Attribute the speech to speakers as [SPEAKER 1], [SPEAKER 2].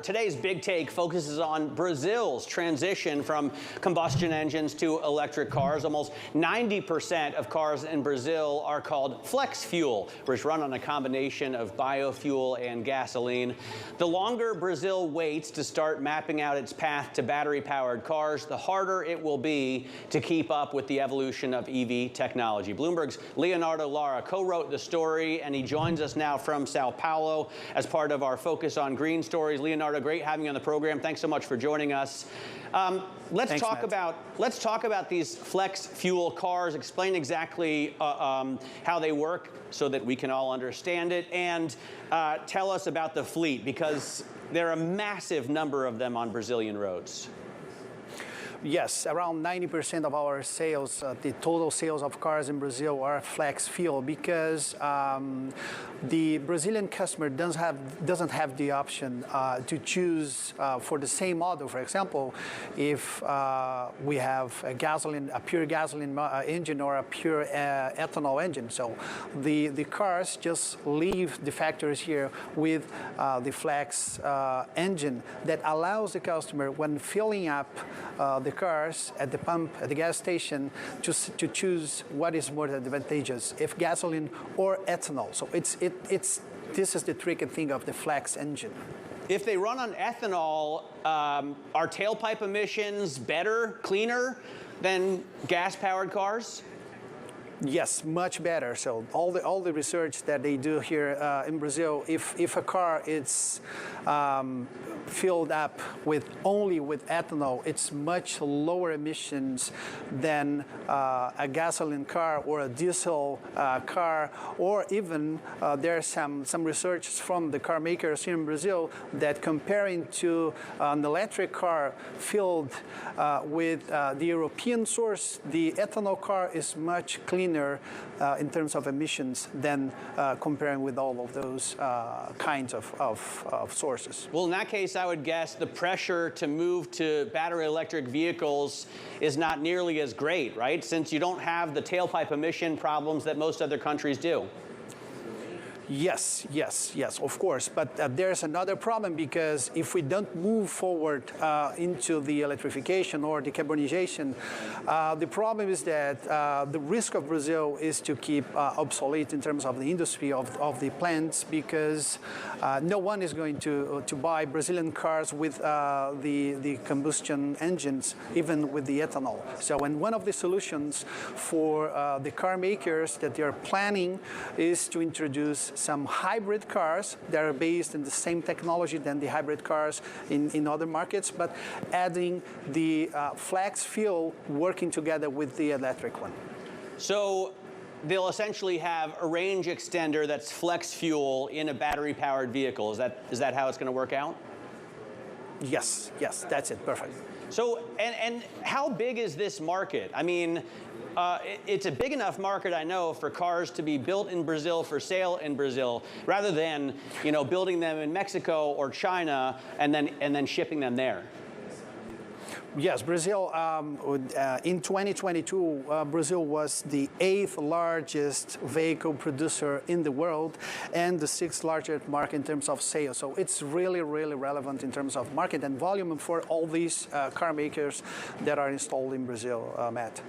[SPEAKER 1] Today's big take focuses on Brazil's transition from combustion engines to electric cars. Almost 90% of cars in Brazil are called flex fuel, which run on a combination of biofuel and gasoline. The longer Brazil waits to start mapping out its path to battery-powered cars, the harder it will be to keep up with the evolution of EV technology. Bloomberg's Leonardo Lara co-wrote the story, and he joins us now from Sao Paulo as part of our Focus on Green stories. Leonardo, great having you on the program. Thanks so much for joining us. Let's talk about these flex fuel cars. Explain exactly how they work so that we can all understand it, and tell us about the fleet, because there are a massive number of them on Brazilian roads.
[SPEAKER 2] Yes, around 90% of our sales, the total sales of cars in Brazil are flex fuel, because the Brazilian customer doesn't have the option to choose for the same model. For example, if we have a pure gasoline engine or a pure ethanol engine, so the cars just leave the factories here with the flex engine that allows the customer, when filling up the cars at the pump, at the gas station, to choose what is more advantageous, if gasoline or ethanol. So this is the tricky thing of the flex engine.
[SPEAKER 1] If they run on ethanol, are tailpipe emissions better, cleaner than gas-powered cars?
[SPEAKER 2] Yes, much better. So all the research that they do here in Brazil, if a car is filled up only with ethanol, it's much lower emissions than a gasoline car or a diesel car, or even there's some research from the car makers here in Brazil that comparing to an electric car filled with the European source, the ethanol car is much cleaner in terms of emissions than comparing with all of those kinds of sources.
[SPEAKER 1] Well, in that case, I would guess the pressure to move to battery electric vehicles is not nearly as great, right? Since you don't have the tailpipe emission problems that most other countries do.
[SPEAKER 2] Yes, of course. But there's another problem, because if we don't move forward into the electrification or decarbonization, the problem is that the risk of Brazil is to keep obsolete in terms of the industry of the plants, because no one is going to buy Brazilian cars with the combustion engines, even with the ethanol. So, and one of the solutions for the car makers that they are planning is to introduce some hybrid cars that are based in the same technology than the hybrid cars in other markets, but adding the flex fuel working together with the electric one.
[SPEAKER 1] So they'll essentially have a range extender that's flex fuel in a battery-powered vehicle. Is that how it's going to work out?
[SPEAKER 2] Yes, that's it. Perfect.
[SPEAKER 1] So, and how big is this market? I mean, it's a big enough market, I know, for cars to be built in Brazil for sale in Brazil, rather than, building them in Mexico or China and then shipping them there.
[SPEAKER 2] Yes, Brazil, in 2022, Brazil was the 8th largest vehicle producer in the world and the 6th largest market in terms of sales. So it's really, really relevant in terms of market and volume for all these car makers that are installed in Brazil, Matt.